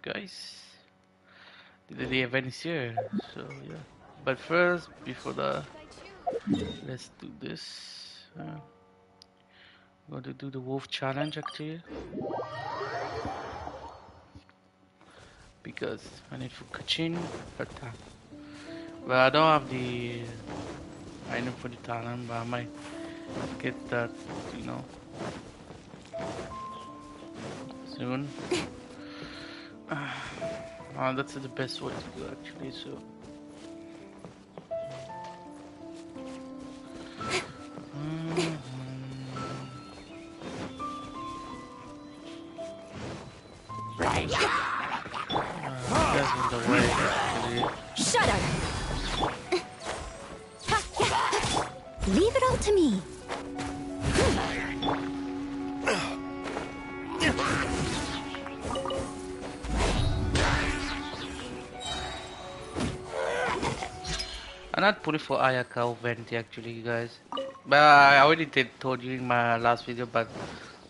guys? The event is here, so yeah. But first, before the, let's do this. I'm going to do the wolf challenge actually, because I need for Kachin attack. But I don't have the item for the talent, but I might get that, you know, soon. That's the best way to go actually, so. That's in the way actually. Shut up! Leave it all to me. I'm not putting for Ayaka or Venti actually, you guys. But I already told you in my last video, but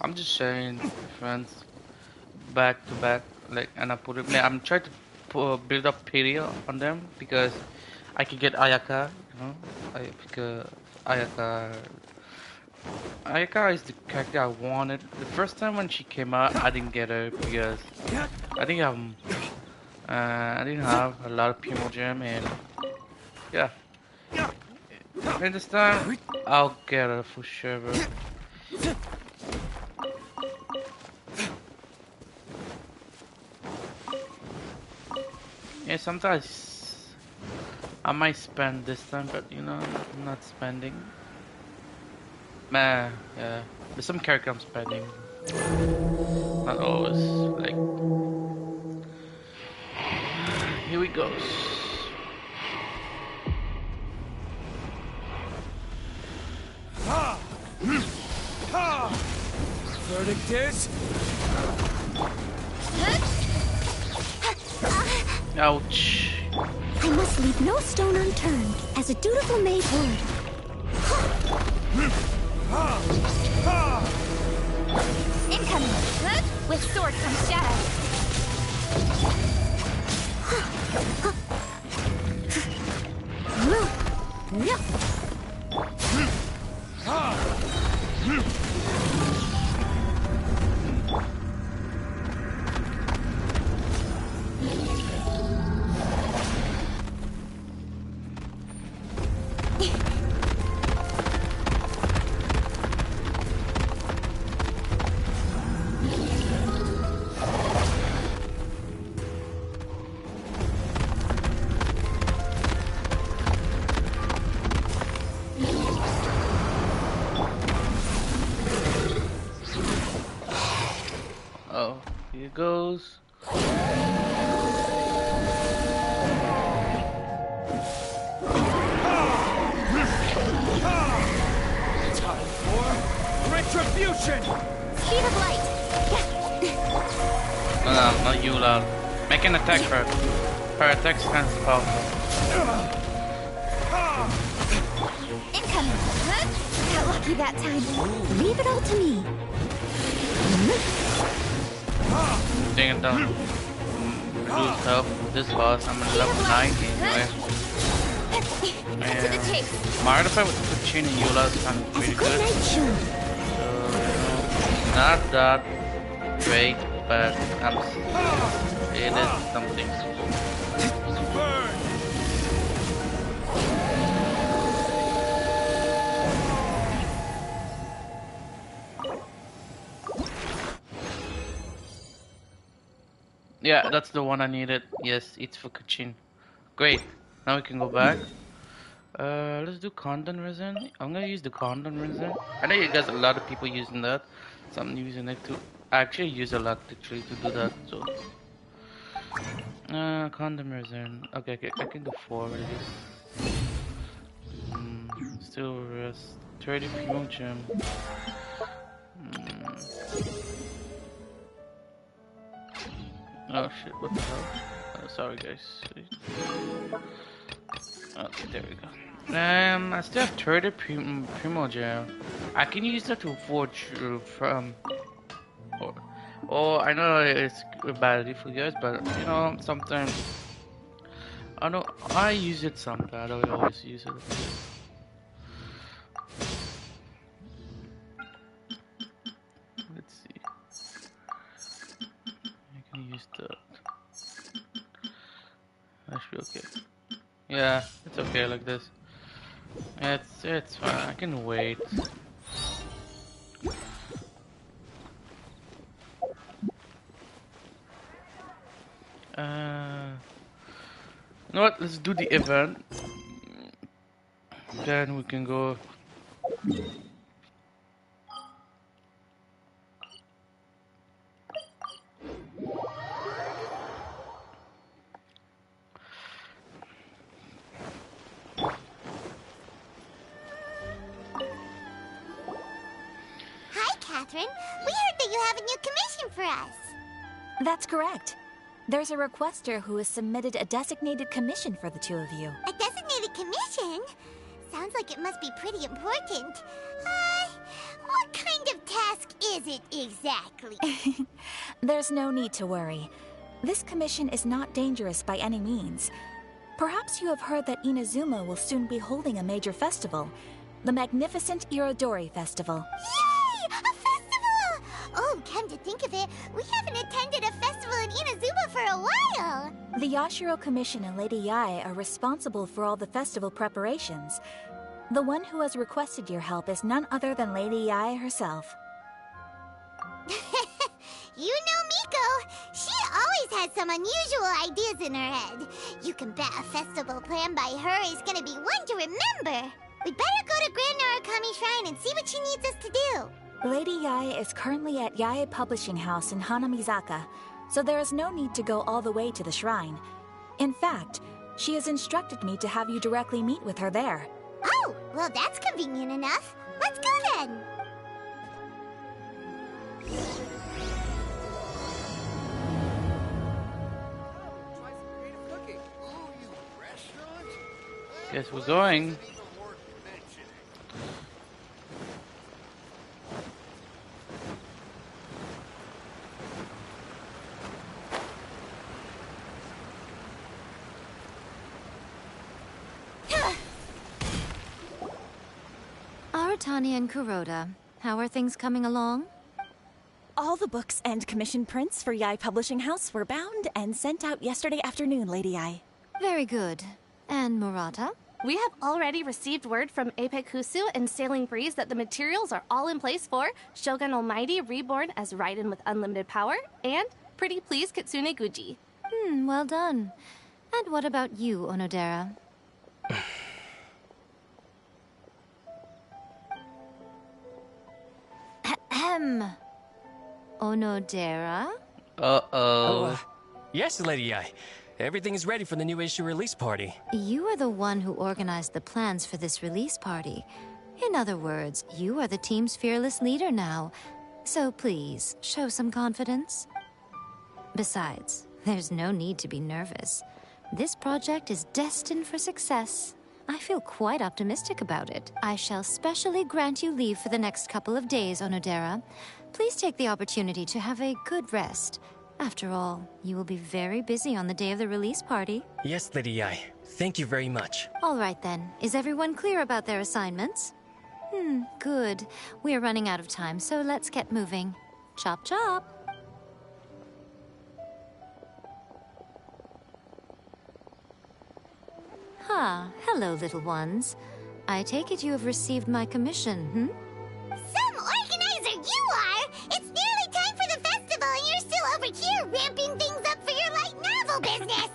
I'm just sharing friends back to back. Like, and I put it. I'm trying to build up period on them because I could get Ayaka. You know, because Ayaka. Ayaka is the character I wanted. The first time when she came out, I didn't get her because I think I didn't have a lot of Primogem and yeah. And this time, I'll get her for sure, bro. Yeah, sometimes I might spend this time, but you know, I'm not spending. Man, yeah. There's some character I'm spending. Not always. Like, here we go. Verdict is? Ouch. I must leave no stone unturned, as a dutiful maid would. Incoming! With sword comes shadow. Oh, here goes. Time for retribution! Speed of light! No, not you, love. Make an attack her. Her attack's kind of powerful. Incoming! Got lucky that time. Leave it all to me. Ding it down. Lose health with this boss. I'm at level 90 anyway. And my artifact with Puccini and Eula is kind of pretty good. So, you know, not that great, but it is something. Burn! Yeah, that's the one I needed. Yes, it's for Kachin. Great. Now we can go back. Let's do content resin. I'm gonna use the content resin. I know you guys, a lot of people using that, so I'm using it too. I actually use a lot actually to do that. So, content resin. Okay, I can do 4 with this. Still rest. 30 primo gem. Oh shit! What the hell? Sorry guys. Okay, there we go. I still have 30 primo gem. I can use that to forge from, Oh, I know it's bad for you guys, but you know, sometimes I know I use it sometimes. I don't always use it. Let's see. I can use that. That should be okay. Yeah, it's okay like this. It's fine. I can wait. You know what? Let's do the event. Then we can go. Hi, Catherine. We heard that you have a new commission for us. That's correct. There's a requester who has submitted a designated commission for the two of you. A designated commission? Sounds like it must be pretty important. What kind of task is it exactly? There's no need to worry. This commission is not dangerous by any means. Perhaps you have heard that Inazuma will soon be holding a major festival, the magnificent Irodori Festival. Yay! A festival! Oh, come to think of it, we haven't attended a festival in Inazuma for a while. The Yashiro Commission and Lady Yae are responsible for all the festival preparations. The one who has requested your help is none other than Lady Yae herself. You know Miko. She always has some unusual ideas in her head. You can bet a festival planned by her is gonna be one to remember. We'd better go to Grand Narukami Shrine and see what she needs us to do. Lady Yae is currently at Yae Publishing House in Hanamizaka, so there is no need to go all the way to the shrine. In fact, she has instructed me to have you directly meet with her there. Oh, well that's convenient enough. Let's go then. Guess we're going. Aratani and Kuroda, how are things coming along? All the books and commission prints for Yae Publishing House were bound and sent out yesterday afternoon, Lady Yae. Very good. And Murata? We have already received word from Apex Husu and Sailing Breeze that the materials are all in place for Shogun Almighty Reborn as Raiden with Unlimited Power and Pretty Please Kitsune Guji. Well done. And what about you, Onodera? Ahem. Onodera? Uh-oh. Yes, Lady Yae. Everything is ready for the new issue release party. You are the one who organized the plans for this release party. In other words, you are the team's fearless leader now. So please, show some confidence. Besides, there's no need to be nervous. This project is destined for success. I feel quite optimistic about it. I shall specially grant you leave for the next couple of days, Onodera. Please take the opportunity to have a good rest. After all, you will be very busy on the day of the release party. Yes, Lady Yae. Thank you very much. All right then. Is everyone clear about their assignments? Good. We are running out of time, so let's get moving. Chop chop! Hello, little ones. I take it you have received my commission, Some organizer you are! It's nearly time for the festival and you're still over here ramping things up for your light novel business!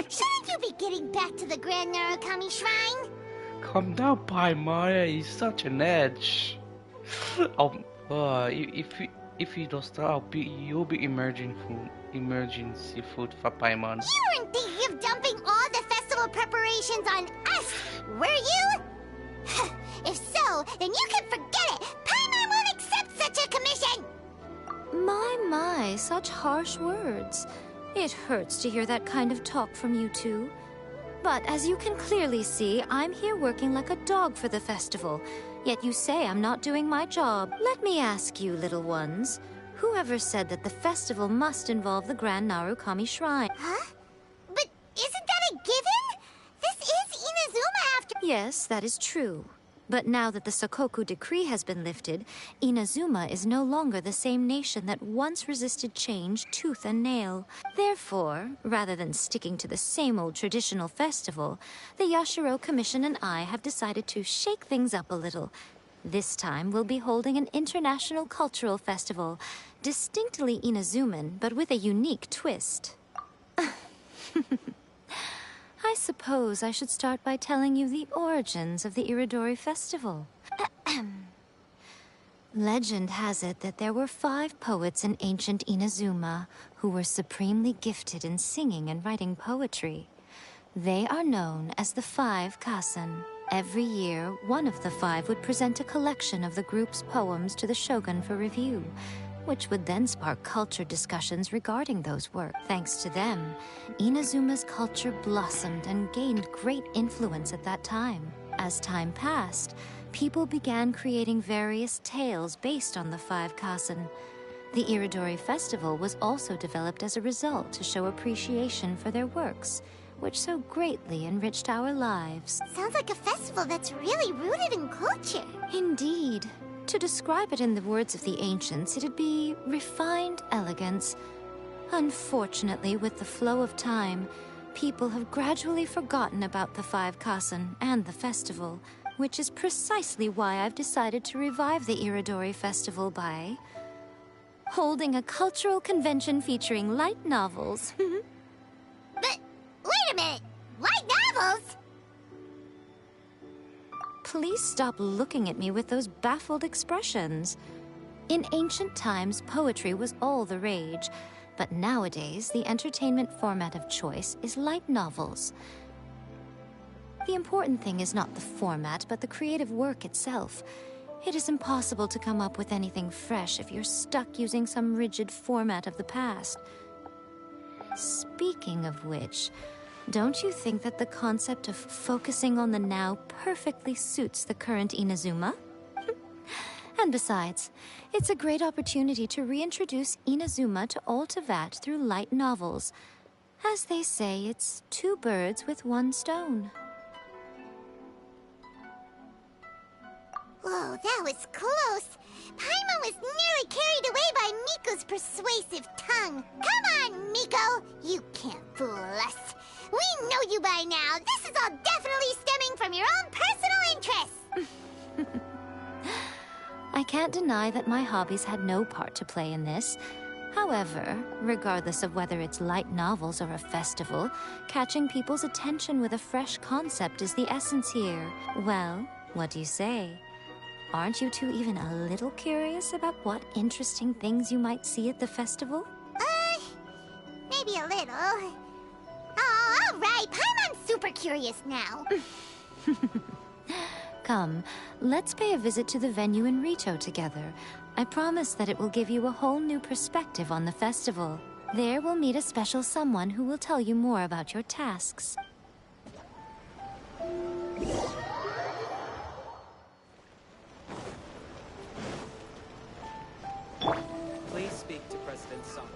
Shouldn't you be getting back to the Grand Narukami Shrine? Calm down, Paimon. He's such an edge. If you don't stop, you'll be emergency food for Paimon. You weren't thinking of dumping all the festival preparations on us, were you? If so, then you can forget it! Paimon won't accept such a commission! My, such harsh words. It hurts to hear that kind of talk from you two. But as you can clearly see, I'm here working like a dog for the festival. Yet you say I'm not doing my job. Let me ask you, little ones, Whoever said that the festival must involve the Grand Narukami Shrine? Huh? But isn't that a given? This is Inazuma after— Yes, that is true. But now that the Sokoku decree has been lifted, Inazuma is no longer the same nation that once resisted change tooth and nail. Therefore, rather than sticking to the same old traditional festival, the Yashiro Commission and I have decided to shake things up a little. This time, we'll be holding an international cultural festival, distinctly Inazuman, but with a unique twist. I suppose I should start by telling you the origins of the Iridori Festival. Legend has it that there were 5 poets in ancient Inazuma who were supremely gifted in singing and writing poetry. They are known as the 5 Kasen. Every year, one of the 5 would present a collection of the group's poems to the shogun for review, which would then spark culture discussions regarding those works. Thanks to them, Inazuma's culture blossomed and gained great influence at that time. As time passed, people began creating various tales based on the 5 Kasen. The Iridori Festival was also developed as a result to show appreciation for their works, which so greatly enriched our lives. Sounds like a festival that's really rooted in culture. Indeed. To describe it in the words of the ancients, it'd be refined elegance. Unfortunately, with the flow of time, people have gradually forgotten about the 5 Kasen and the festival, which is precisely why I've decided to revive the Iridori Festival by holding a cultural convention featuring light novels. But wait a minute! Light novels? Please stop looking at me with those baffled expressions. In ancient times, poetry was all the rage, but nowadays, the entertainment format of choice is light novels. The important thing is not the format, but the creative work itself. It is impossible to come up with anything fresh if you're stuck using some rigid format of the past. Speaking of which, don't you think that the concept of focusing on the now perfectly suits the current Inazuma? And besides, it's a great opportunity to reintroduce Inazuma to Ultivat through light novels. As they say, it's 2 birds with 1 stone. Whoa, that was close. Paimon was nearly carried away by Miko's persuasive tongue. Come on, Miko! You can't fool us. We know you by now. This is all definitely stemming from your own personal interests. I can't deny that my hobbies had no part to play in this. However, regardless of whether it's light novels or a festival, catching people's attention with a fresh concept is the essence here. Well, what do you say? Aren't you two even a little curious about what interesting things you might see at the festival? Maybe a little. Oh, all right. Paimon's super curious now. Come, let's pay a visit to the venue in Rito together. I promise that it will give you a whole new perspective on the festival. There we'll meet a special someone who will tell you more about your tasks. Please speak to President Song.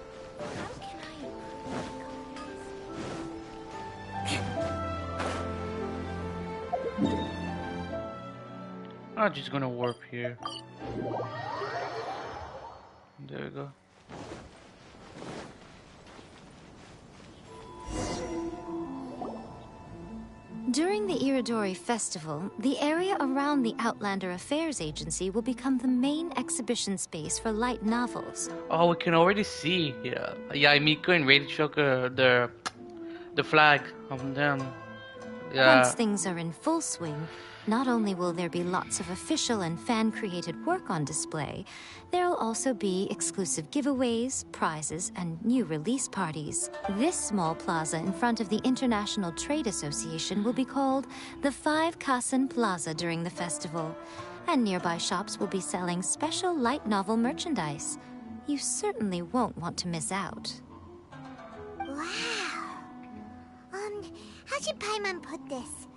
I'm just gonna warp here. There we go. During the Iridori Festival, the area around the Outlander Affairs Agency will become the main exhibition space for light novels. Oh, we can already see, yeah, Miko and Radiant Shoka, the flag of them. Yeah. Once things are in full swing, not only will there be lots of official and fan-created work on display, there'll also be exclusive giveaways, prizes, and new release parties. This small plaza in front of the International Trade Association will be called the 5 Kasen Plaza during the festival, and nearby shops will be selling special light novel merchandise. You certainly won't want to miss out. Wow. How should Paimon put this?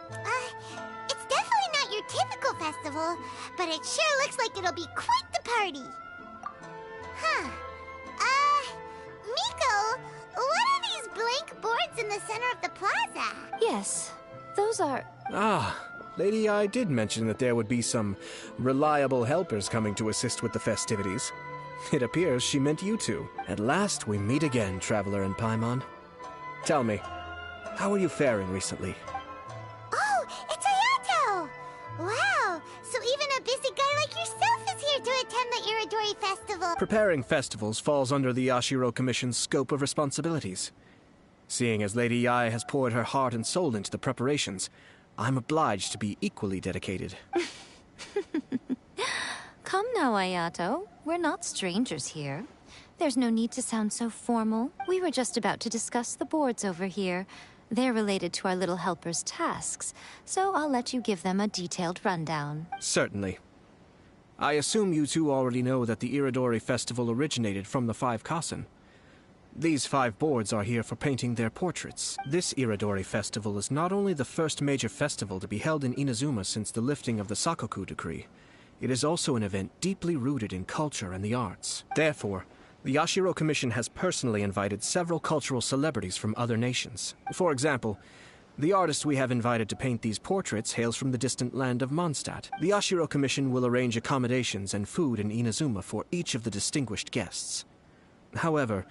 It's definitely not your typical festival, but it sure looks like it'll be quite the party. Huh. Miko, what are these blank boards in the center of the plaza? Yes, those are... Ah, Lady I did mention that there would be some reliable helpers coming to assist with the festivities. It appears she meant you two. At last we meet again, Traveler and Paimon. Tell me, how are you faring recently? Oh, it's Ayato! Wow, so even a busy guy like yourself is here to attend the Iridori Festival. Preparing festivals falls under the Yashiro Commission's scope of responsibilities. Seeing as Lady Yae has poured her heart and soul into the preparations, I'm obliged to be equally dedicated. Come now, Ayato. We're not strangers here. There's no need to sound so formal. We were just about to discuss the boards over here. They're related to our little helper's tasks, so I'll let you give them a detailed rundown. Certainly. I assume you two already know that the Iridori Festival originated from the 5 Kasen. These 5 boards are here for painting their portraits. This Iridori Festival is not only the first major festival to be held in Inazuma since the lifting of the Sakoku Decree, it is also an event deeply rooted in culture and the arts. Therefore, the Yashiro Commission has personally invited several cultural celebrities from other nations. For example, the artist we have invited to paint these portraits hails from the distant land of Mondstadt. The Yashiro Commission will arrange accommodations and food in Inazuma for each of the distinguished guests. However,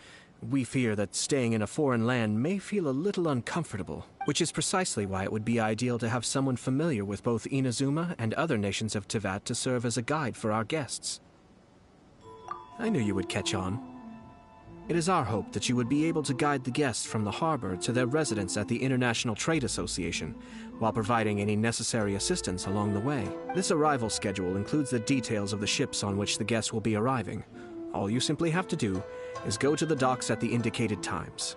we fear that staying in a foreign land may feel a little uncomfortable, which is precisely why it would be ideal to have someone familiar with both Inazuma and other nations of Teyvat to serve as a guide for our guests. I knew you would catch on. It is our hope that you would be able to guide the guests from the harbor to their residence at the International Trade Association, while providing any necessary assistance along the way. This arrival schedule includes the details of the ships on which the guests will be arriving. All you simply have to do is go to the docks at the indicated times.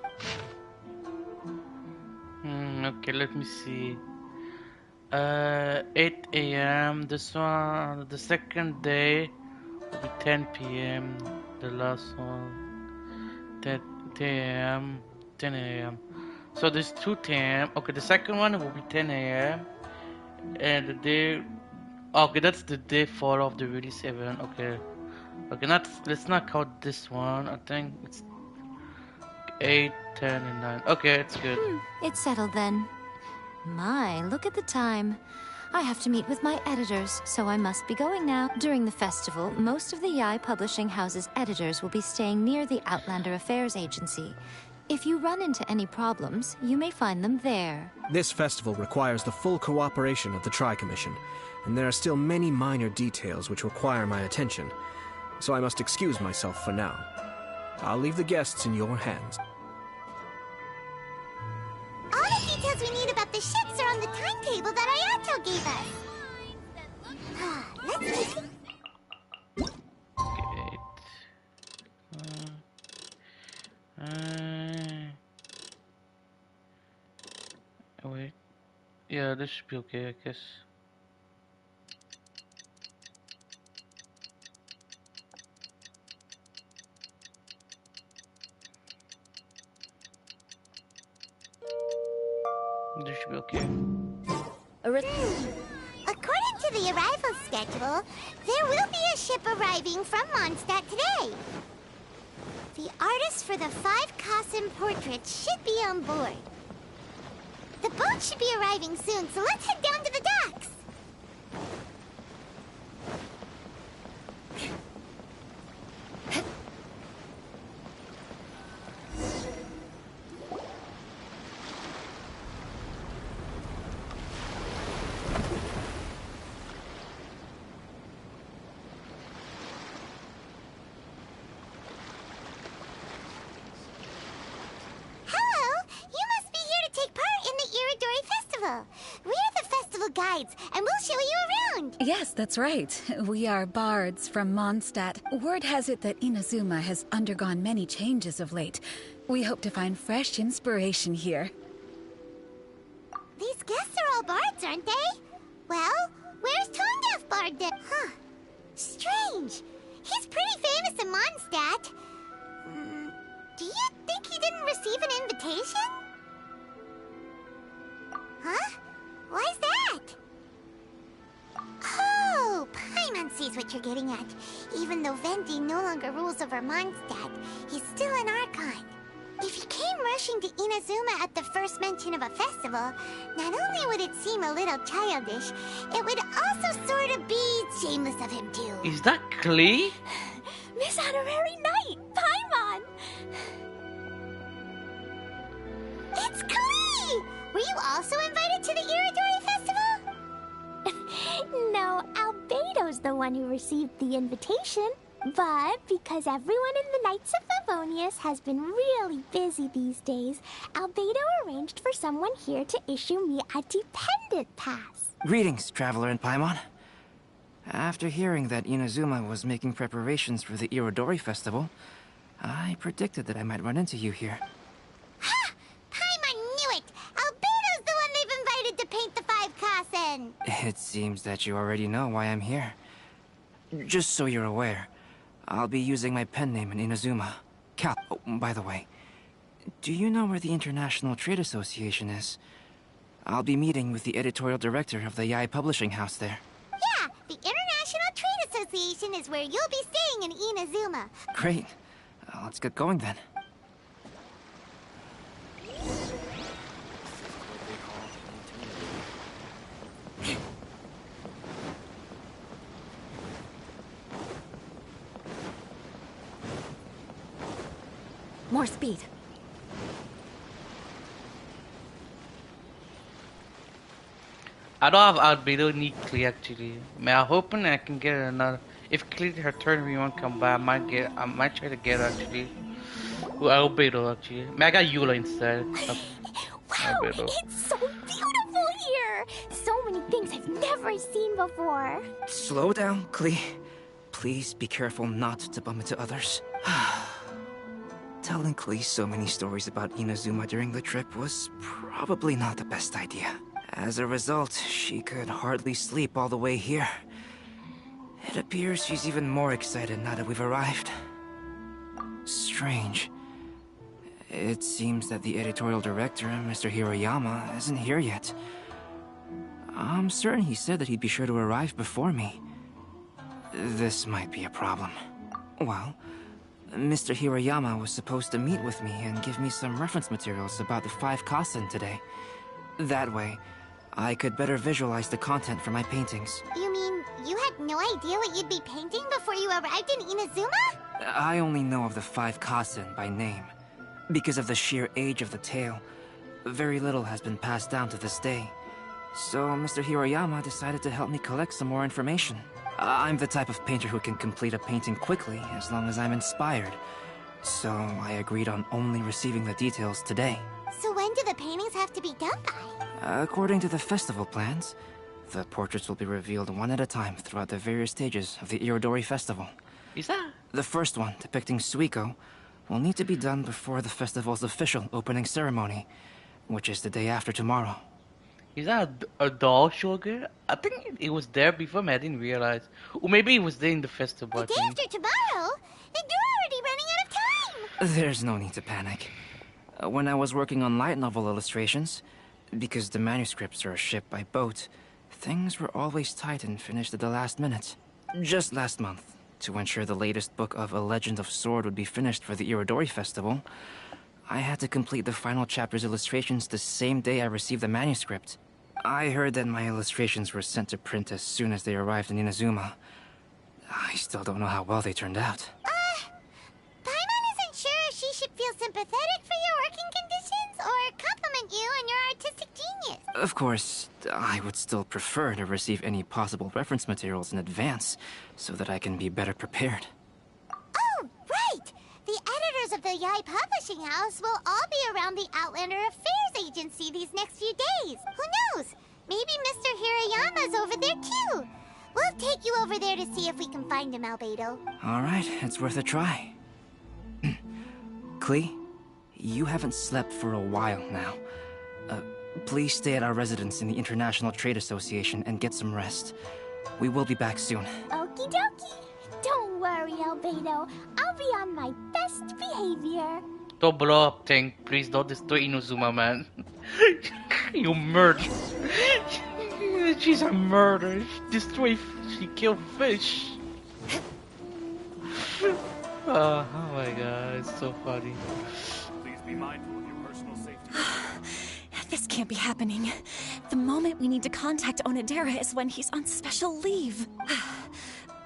Okay, let me see. 8 a.m. This one, the second day will be 10 p.m. The last one, 10 a.m. 10 a.m. So there's 2 10 a.m. Okay, the second one will be 10 a.m. And the day, okay, that's the day 4 of the release event. Okay. Okay, let's not count this one. I think it's 8, 10, and 9. Okay, it's good. It's settled then. My, look at the time. I have to meet with my editors, so I must be going now. During the festival, most of the Yae Publishing House's editors will be staying near the Outlander Affairs Agency. If you run into any problems, you may find them there. This festival requires the full cooperation of the Tri-Commission, and there are still many minor details which require my attention. So I must excuse myself for now. I'll leave the guests in your hands. All the details we need about the ships are on the timetable that Ayato gave us. Let's see. Wait. Yeah, this should be okay, I guess. This should be okay. According to the arrival schedule, there will be a ship arriving from Mondstadt today. The artist for the 5 Kasen portraits should be on board. The boat should be arriving soon, so let's head down to the docks. We're the festival guides, and we'll show you around. Yes, that's right. We are bards from Mondstadt. Word has it that Inazuma has undergone many changes of late. We hope to find fresh inspiration here. These guests are all bards, aren't they? Well, where's Tone-Deaf Bard then? Huh. Strange. He's pretty famous in Mondstadt. Do you think he didn't receive an invitation? Huh? Why's that? Oh, Paimon sees what you're you're getting at. Even though Venti no longer rules over Mondstadt, he's still an Archon. If he came rushing to Inazuma at the first mention of a festival, not only would it seem a little childish, it would also sort of be shameless of him too. Is that Klee? Miss Honorary Knight, Paimon! It's Klee! Were you also invited to the Iridori Festival? No, Albedo's the one who received the invitation. But because everyone in the Knights of Favonius has been really busy these days, Albedo arranged for someone here to issue me a dependent pass. Greetings, Traveler and Paimon. After hearing that Inazuma was making preparations for the Irodori Festival, I predicted that I might run into you here. Ha! Paimon knew it! Albedo's the one they've invited to paint the 5 Kasen! It seems that you already know why I'm here. Just so you're aware, I'll be using my pen name in Inazuma. Cal, oh, by the way, do you know where the International Trade Association is? I'll be meeting with the editorial director of the Yae Publishing House there. Yeah, the International Trade Association is where you'll be staying in Inazuma. Great. Let's get going then. More speed. I don't have Albedo need Klee actually. I'm hoping I can get another. If Klee her turn we won't come by, I might try to get actually. Albedo actually. I got Eula instead. Wow, it's so beautiful here! So many things I've never seen before. Slow down, Klee. Please be careful not to bump into others. Telling Klee so many stories about Inazuma during the trip was probably not the best idea. As a result, she could hardly sleep all the way here. It appears she's even more excited now that we've arrived. Strange. It seems that the editorial director, Mr. Hiroyama, isn't here yet. I'm certain he said that he'd be sure to arrive before me. This might be a problem. Well, Mr. Hiroyama was supposed to meet with me and give me some reference materials about the 5 Kasen today. That way, I could better visualize the content for my paintings. You mean you had no idea what you'd be painting before you arrived in Inazuma? I only know of the 5 Kasen by name. Because of the sheer age of the tale, very little has been passed down to this day. So Mr. Hiroyama decided to help me collect some more information. I'm the type of painter who can complete a painting quickly as long as I'm inspired. So I agreed on only receiving the details today. So when do the paintings have to be done by? According to the festival plans, the portraits will be revealed one at a time throughout the various stages of the Irodori Festival. Is that? The first one, depicting Suiko, will need to be done before the festival's official opening ceremony, which is the day after tomorrow. Is that a doll sugar? I think it was there before me, I didn't realize. Or maybe it was there in the festival. The day after tomorrow? Then you're already running out of time! There's no need to panic. When I was working on light novel illustrations, because the manuscripts are shipped by boat, things were always tight and finished at the last minute. Just last month, to ensure the latest book of A Legend of Sword would be finished for the Irodori Festival, I had to complete the final chapter's illustrations the same day I received the manuscript. I heard that my illustrations were sent to print as soon as they arrived in Inazuma. I still don't know how well they turned out. Paimon isn't sure if she should feel sympathetic for your working conditions or compliment you on your artistic genius. Of course, I would still prefer to receive any possible reference materials in advance, so that I can be better prepared. Oh, right! The editors of the Yae Publishing House will all be around the Outlander Affairs Agency these next few days. Who knows? Maybe Mr. Hiroyama's over there too. We'll take you over there to see if we can find him, Albedo. Alright, it's worth a try. Klee, you haven't slept for a while now. Please stay at our residence in the International Trade Association and get some rest. We will be back soon. Okie dokie. Don't worry, Albedo. I'll be on my best behavior. Don't blow up thing. Please don't destroy Inazuma, man. You murder. She's a murderer. She killed fish. Oh my god, it's so funny. Please be mindful of your personal safety. This can't be happening. The moment we need to contact Onodera is when he's on special leave.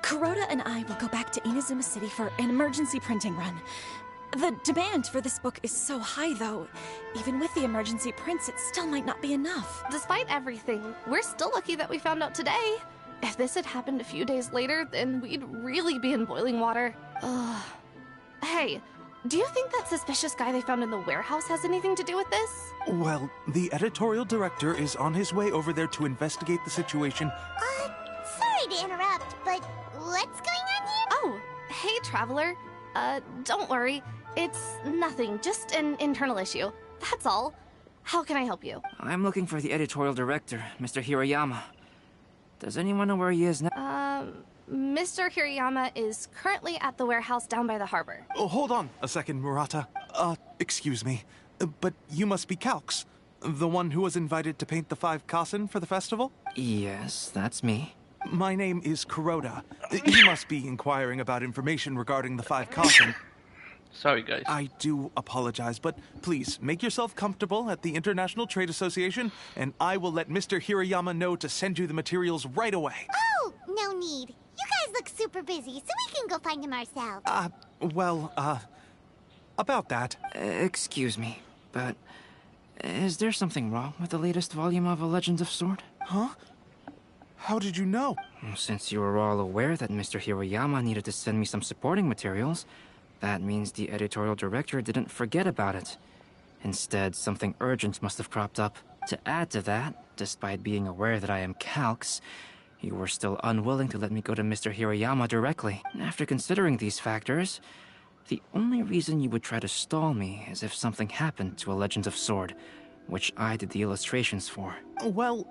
Kuroda and I will go back to Inazuma City for an emergency printing run. The demand for this book is so high, though. Even with the emergency prints, it still might not be enough. Despite everything, we're still lucky that we found out today. If this had happened a few days later, then we'd really be in boiling water. Ugh. Hey, do you think that suspicious guy they found in the warehouse has anything to do with this? Well, the editorial director is on his way over there to investigate the situation. Sorry to interrupt, but what's going on here? Oh, hey, Traveler. Don't worry. It's nothing, just an internal issue. That's all. How can I help you? I'm looking for the editorial director, Mr. Hirayama. Does anyone know where he is now? Mr. Hirayama is currently at the warehouse down by the harbor. Oh, hold on a second, Murata. Excuse me, but you must be Calx, the one who was invited to paint the 5 Kasen for the festival? Yes, that's me. My name is Kuroda. You must be inquiring about information regarding the 5 Kasen. Sorry, guys. I do apologize, but please make yourself comfortable at the International Trade Association, and I will let Mr. Hirayama know to send you the materials right away. Oh, no need. You guys look super busy, so we can go find him ourselves. About that. Excuse me, but is there something wrong with the latest volume of A Legend of Sword? Huh? How did you know? Since you were all aware that Mr. Hirayama needed to send me some supporting materials, that means the editorial director didn't forget about it. Instead, something urgent must have cropped up. To add to that, despite being aware that I am Calx, you were still unwilling to let me go to Mr. Hirayama directly. After considering these factors, the only reason you would try to stall me is if something happened to A Legend of Sword, which I did the illustrations for. Well,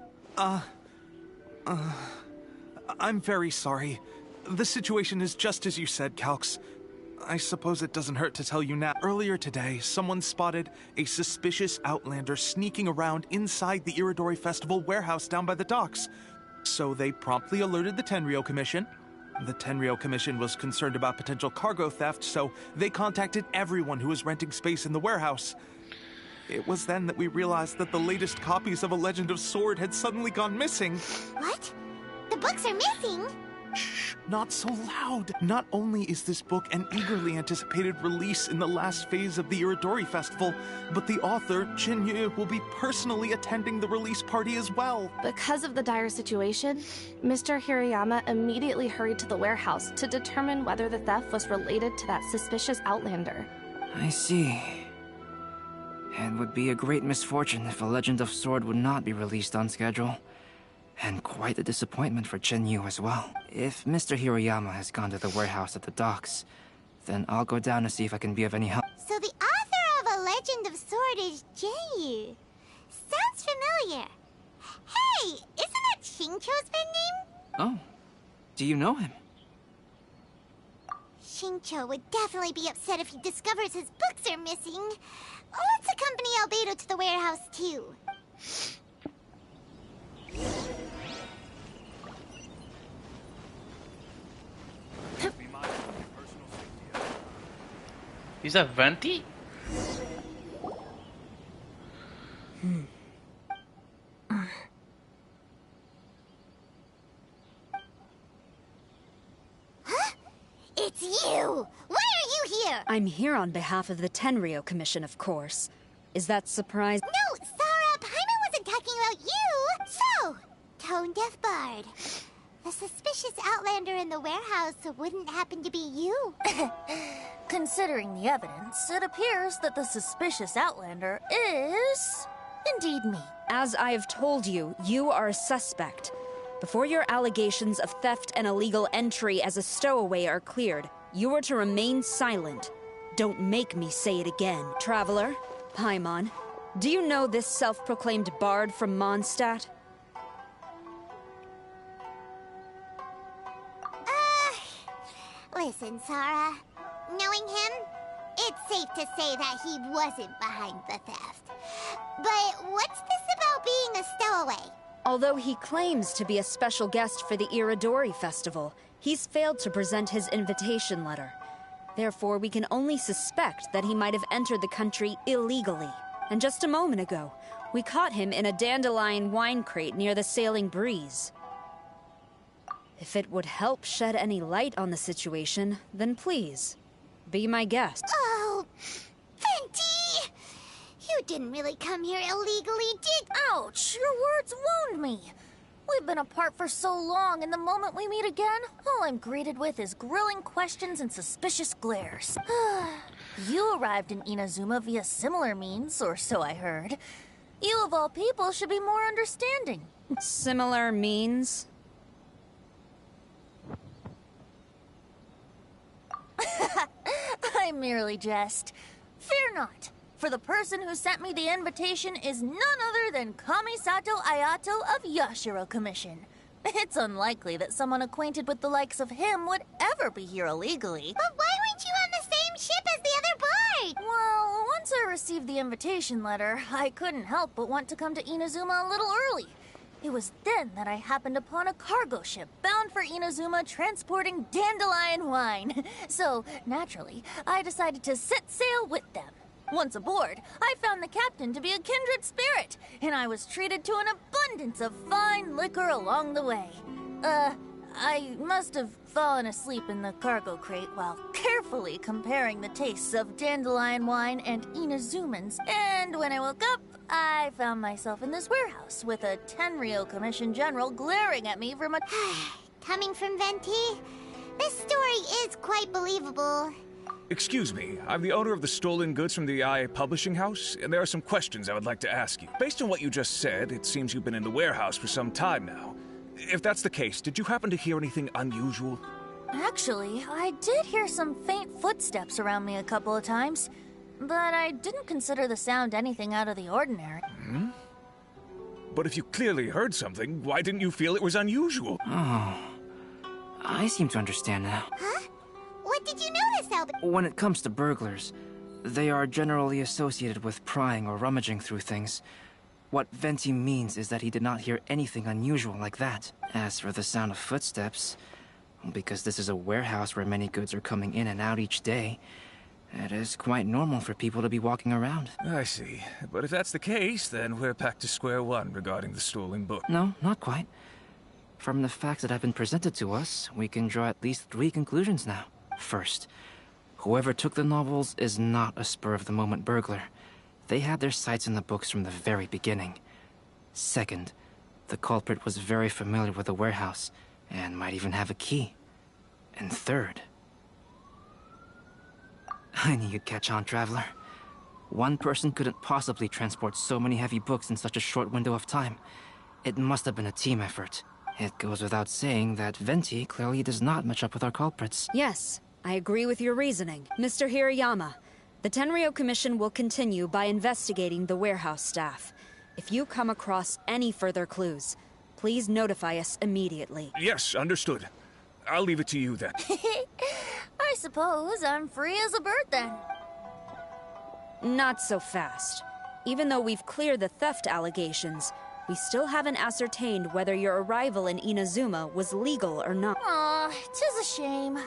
I'm very sorry. The situation is just as you said, Calx. I suppose it doesn't hurt to tell you now. Earlier today, someone spotted a suspicious outlander sneaking around inside the Iridori Festival warehouse down by the docks. So they promptly alerted the Tenryou Commission. The Tenryou Commission was concerned about potential cargo theft, so they contacted everyone who was renting space in the warehouse. It was then that we realized that the latest copies of A Legend of Sword had suddenly gone missing. What? The books are missing? Shh, not so loud. Not only is this book an eagerly anticipated release in the last phase of the Iridori Festival, but the author, Chinyu, will be personally attending the release party as well. Because of the dire situation, Mr. Hirayama immediately hurried to the warehouse to determine whether the theft was related to that suspicious outlander. I see. It would be a great misfortune if A Legend of Sword would not be released on schedule. And quite a disappointment for Chinyu as well. If Mr. Hirayama has gone to the warehouse at the docks, then I'll go down to see if I can be of any help. So the author of A Legend of Sword is Jinyu. Sounds familiar. Hey, isn't that Xingqiu's pen name? Oh, do you know him? Xingqiu would definitely be upset if he discovers his books are missing. Let's accompany Albedo to the warehouse, too. Is that Venti? Huh? It's you! Why are you here? I'm here on behalf of the Tenryou Commission, of course. Is that surprise? No, Sarah, Paimon wasn't talking about you! So, tone-deaf bard. The suspicious outlander in the warehouse wouldn't happen to be you. Considering the evidence, it appears that the suspicious outlander is indeed me. As I have told you, you are a suspect. Before your allegations of theft and illegal entry as a stowaway are cleared, you are to remain silent. Don't make me say it again. Traveler, Paimon, do you know this self-proclaimed bard from Mondstadt? Listen, Sarah. Knowing him, it's safe to say that he wasn't behind the theft. But what's this about being a stowaway? Although he claims to be a special guest for the Iridori Festival, he's failed to present his invitation letter. Therefore, we can only suspect that he might have entered the country illegally. And just a moment ago, we caught him in a dandelion wine crate near the Sailing Breeze. If it would help shed any light on the situation, then please, be my guest. Oh, Venti! You didn't really come here illegally, did... Ouch! Your words wound me! We've been apart for so long, and the moment we meet again, all I'm greeted with is grilling questions and suspicious glares. You arrived in Inazuma via similar means, or so I heard. You of all people should be more understanding. Similar means? I merely jest. Fear not, for the person who sent me the invitation is none other than Kamisato Ayato of Yashiro Commission. It's unlikely that someone acquainted with the likes of him would ever be here illegally. But why weren't you on the same ship as the other bard? Well, once I received the invitation letter, I couldn't help but want to come to Inazuma a little early. It was then that I happened upon a cargo ship bound for Inazuma transporting dandelion wine. So, naturally, I decided to set sail with them. Once aboard, I found the captain to be a kindred spirit, and I was treated to an abundance of fine liquor along the way. I must have fallen asleep in the cargo crate while carefully comparing the tastes of dandelion wine and Inazuman's, and when I woke up, I found myself in this warehouse with a Tenryo Commission General glaring at me from a... Coming from Venti, this story is quite believable. Excuse me, I'm the owner of the stolen goods from the IA publishing house, and there are some questions I would like to ask you. Based on what you just said, it seems you've been in the warehouse for some time now. If that's the case, did you happen to hear anything unusual? Actually, I did hear some faint footsteps around me a couple of times, but I didn't consider the sound anything out of the ordinary. Hmm? But if you clearly heard something, why didn't you feel it was unusual? Oh, I seem to understand now. Huh? What did you notice, Albert? When it comes to burglars, they are generally associated with prying or rummaging through things. What Venti means is that he did not hear anything unusual like that. As for the sound of footsteps, because this is a warehouse where many goods are coming in and out each day, it is quite normal for people to be walking around. I see. But if that's the case, then we're back to square one regarding the stolen book. No, not quite. From the facts that have been presented to us, we can draw at least 3 conclusions now. First, whoever took the novels is not a spur-of-the-moment burglar. They had their sights on the books from the very beginning. Second, the culprit was very familiar with the warehouse, and might even have a key. And third... I knew you'd catch on, Traveler. One person couldn't possibly transport so many heavy books in such a short window of time. It must have been a team effort. It goes without saying that Venti clearly does not match up with our culprits. Yes, I agree with your reasoning. Mr. Hirayama, the Tenryo Commission will continue by investigating the warehouse staff. If you come across any further clues, please notify us immediately. Yes, understood. I'll leave it to you then. I suppose I'm free as a bird then. Not so fast. Even though we've cleared the theft allegations, we still haven't ascertained whether your arrival in Inazuma was legal or not. Aw, 'tis a shame.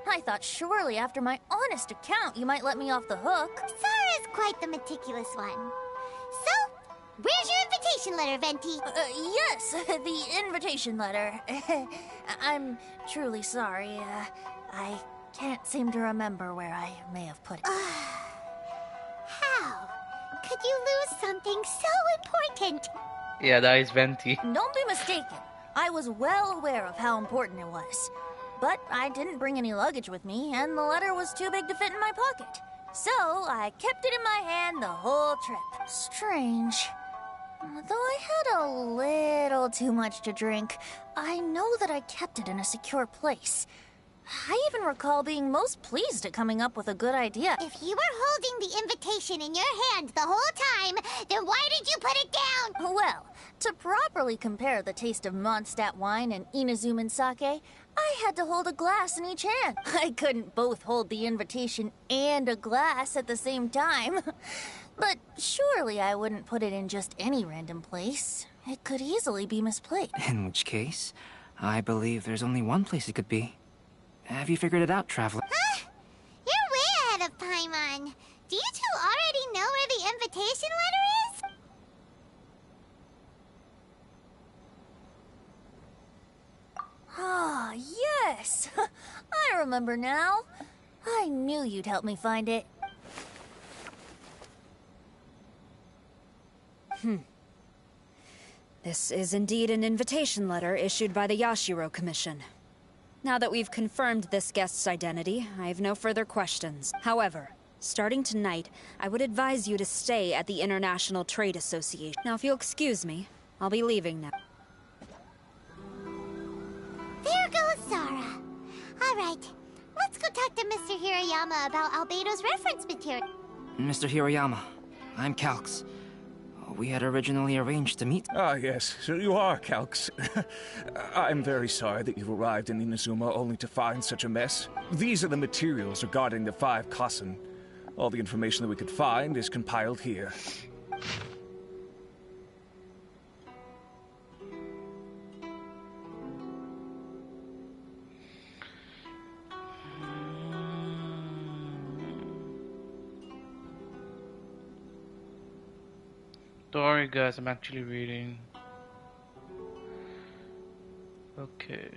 I thought surely after my honest account you might let me off the hook. Sara's quite the meticulous one. So, where's your invitation letter, Venti? Yes, the invitation letter. I'm truly sorry. I can't seem to remember where I may have put it. How could you lose something so important? Yeah, that is Venti. Don't be mistaken. I was well aware of how important it was. But I didn't bring any luggage with me, and the letter was too big to fit in my pocket. So I kept it in my hand the whole trip. Strange. Though I had a little too much to drink, I know that I kept it in a secure place. I even recall being most pleased at coming up with a good idea. If you were holding the invitation in your hand the whole time, then why did you put it down? Well, to properly compare the taste of Mondstadt wine and Inazuman sake, I had to hold a glass in each hand. I couldn't both hold the invitation and a glass at the same time. But surely I wouldn't put it in just any random place. It could easily be misplaced. In which case, I believe there's only one place it could be. Have you figured it out, Traveler? Huh? You're yes. I remember now. I knew you'd help me find it. This is indeed an invitation letter issued by the Yashiro Commission. Now that we've confirmed this guest's identity, I have no further questions. However, starting tonight, I would advise you to stay at the International Trade Association. Now, if you'll excuse me, I'll be leaving now. There goes Zara. All right, let's go talk to Mr. Hirayama about Albedo's reference material. Mr. Hirayama, I'm Calx. We had originally arranged to meet. Ah, yes, so you are Calx. I'm very sorry that you've arrived in Inazuma only to find such a mess. These are the materials regarding the 5 Kassen. All the information that we could find is compiled here. Don't worry guys, I'm actually reading. Okay.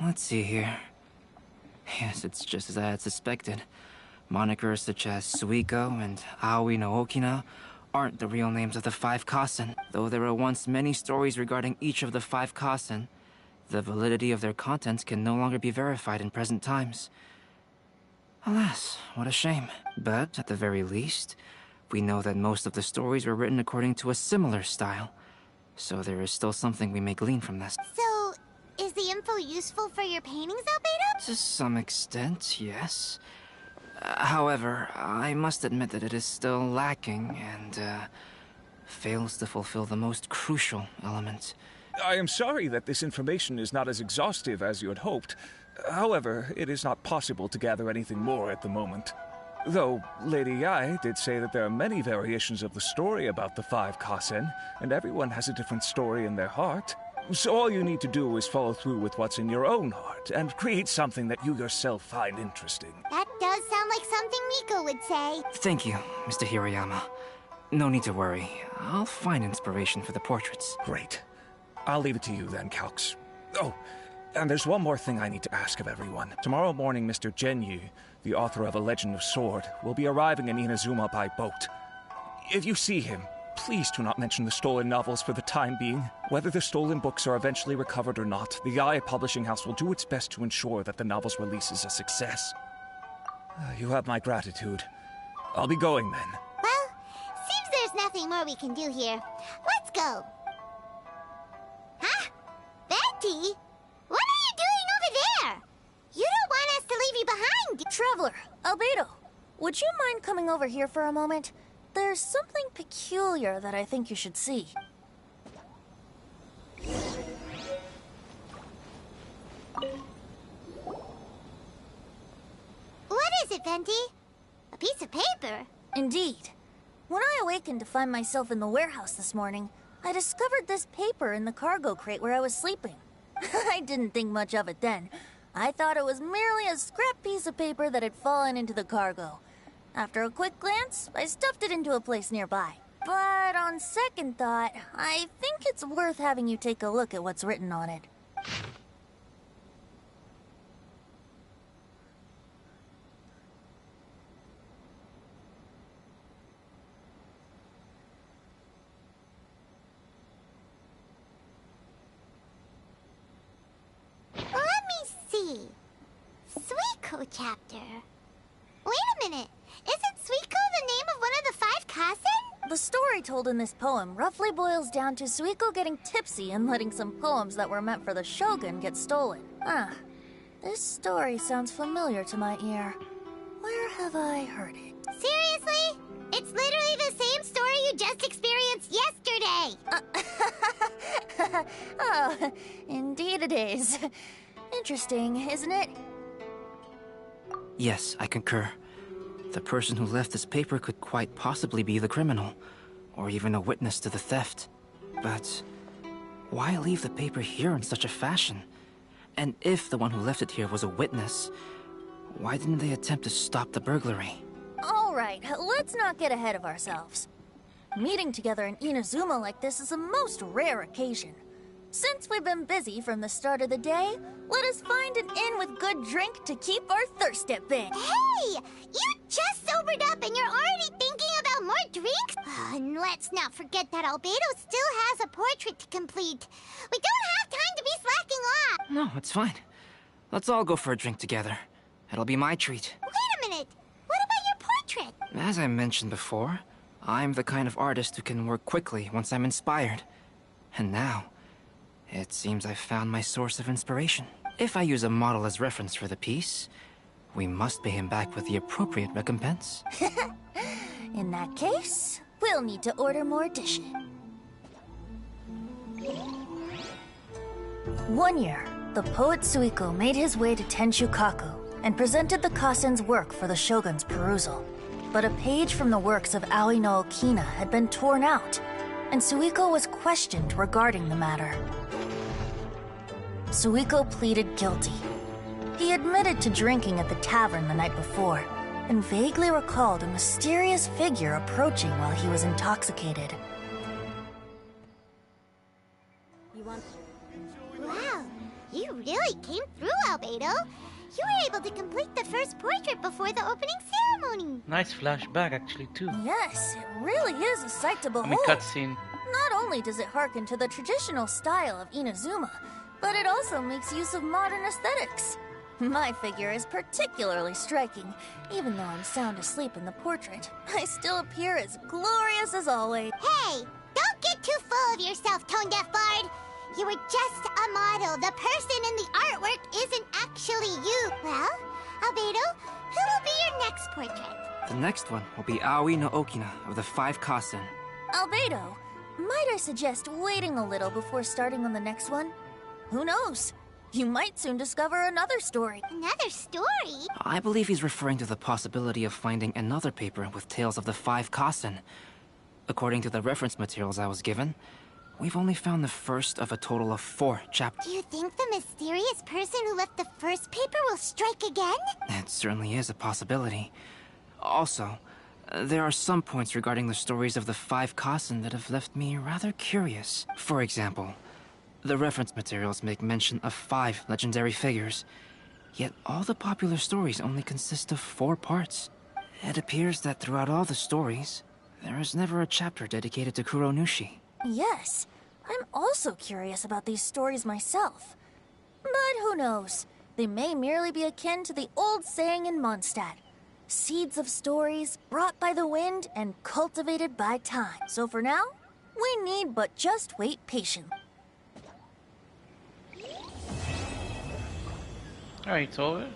Let's see here. Yes, it's just as I had suspected. Monikers such as Suiko and Aoi no Okina aren't the real names of the 5 Kassen. Though there were once many stories regarding each of the 5 Kassen, the validity of their contents can no longer be verified in present times. Alas, what a shame. But, at the very least, we know that most of the stories were written according to a similar style. So there is still something we may glean from this. So, is the info useful for your paintings, Albedo? To some extent, yes. However, I must admit that it is still lacking and fails to fulfill the most crucial element. I am sorry that this information is not as exhaustive as you had hoped. However, it is not possible to gather anything more at the moment. Though, Lady Yae did say that there are many variations of the story about the 5 Kassen, and everyone has a different story in their heart. So all you need to do is follow through with what's in your own heart, and create something that you yourself find interesting. That does sound like something Miko would say. Thank you, Mr. Hirayama. No need to worry. I'll find inspiration for the portraits. Great. I'll leave it to you then, Calx. Oh, and there's one more thing I need to ask of everyone. Tomorrow morning, Mr. Genyu, the author of A Legend of Sword, will be arriving in Inazuma by boat. If you see him, please do not mention the stolen novels for the time being. Whether the stolen books are eventually recovered or not, the Yae Publishing House will do its best to ensure that the novel's release is a success. You have my gratitude. I'll be going then. Well, seems there's nothing more we can do here. Let's go. Huh? Betty? What are you doing over there? You don't want us to leave you behind. Traveler, Albedo, would you mind coming over here for a moment? There's something peculiar that I think you should see. What is it, Venti? A piece of paper? Indeed. When I awakened to find myself in the warehouse this morning, I discovered this paper in the cargo crate where I was sleeping. I didn't think much of it then. I thought it was merely a scrap piece of paper that had fallen into the cargo. After a quick glance, I stuffed it into a place nearby. But on second thought, I think it's worth having you take a look at what's written on it. Let me see. Suiko chapter. Wait a minute. Isn't Suiko the name of one of the 5 Kassen? The story told in this poem roughly boils down to Suiko getting tipsy and letting some poems that were meant for the Shogun get stolen. This story sounds familiar to my ear. Where have I heard it? Seriously? It's literally the same story you just experienced yesterday! yesterday! Oh, indeed it is. Interesting, isn't it? Yes, I concur. The person who left this paper could quite possibly be the criminal, or even a witness to the theft. But why leave the paper here in such a fashion? And if the one who left it here was a witness, why didn't they attempt to stop the burglary? Alright, let's not get ahead of ourselves. Meeting together in Inazuma like this is a most rare occasion. Since we've been busy from the start of the day, let us find an inn with good drink to keep our thirst at bay. Hey! You just sobered up and you're already thinking about more drinks? And let's not forget that Albedo still has a portrait to complete. We don't have time to be slacking off! No, it's fine. Let's all go for a drink together. It'll be my treat. Wait a minute! What about your portrait? As I mentioned before, I'm the kind of artist who can work quickly once I'm inspired. And now, it seems I've found my source of inspiration. If I use a model as reference for the piece, we must pay him back with the appropriate recompense. In that case, we'll need to order more dishes. One year, the poet Suiko made his way to Tenshukaku and presented the Kasen's work for the shogun's perusal. But a page from the works of Aoi no Okina had been torn out, and Suiko was questioned regarding the matter. Suiko pleaded guilty. He admitted to drinking at the tavern the night before, and vaguely recalled a mysterious figure approaching while he was intoxicated. Wow, you really came through, Albedo. You were able to complete the first portrait before the opening ceremony. Nice flashback, actually, too. Yes, it really is a sight to behold. I mean, cutscene. Not only does it harken to the traditional style of Inazuma, but it also makes use of modern aesthetics. My figure is particularly striking. Even though I'm sound asleep in the portrait, I still appear as glorious as always. Hey, don't get too full of yourself, tone-deaf bard. You were just a model. The person in the artwork isn't actually you. Well, Albedo, who will be your next portrait? The next one will be Aoi no Okina of the 5 Kasen. Albedo, might I suggest waiting a little before starting on the next one? Who knows? You might soon discover another story. Another story? I believe he's referring to the possibility of finding another paper with tales of the 5 Kasen. According to the reference materials I was given, we've only found the first of a total of 4 chapters. Do you think the mysterious person who left the first paper will strike again? It certainly is a possibility. Also, there are some points regarding the stories of the 5 Kasen that have left me rather curious. For example, the reference materials make mention of 5 legendary figures, yet all the popular stories only consist of 4 parts. It appears that throughout all the stories, there is never a chapter dedicated to Kuronushi. Yes, I'm also curious about these stories myself. But who knows? They may merely be akin to the old saying in Mondstadt. Seeds of stories brought by the wind and cultivated by time. So for now, we need but just wait patiently. Alright, it's over.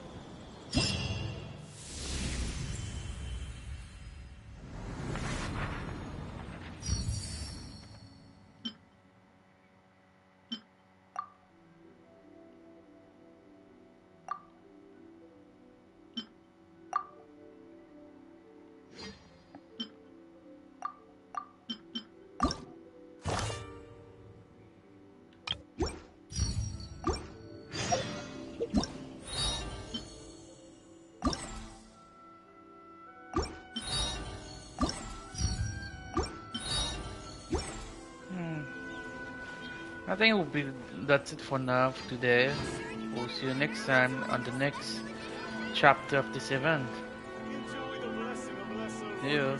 I think that's it for now for today. We'll see you next time on the next chapter of this event. See you.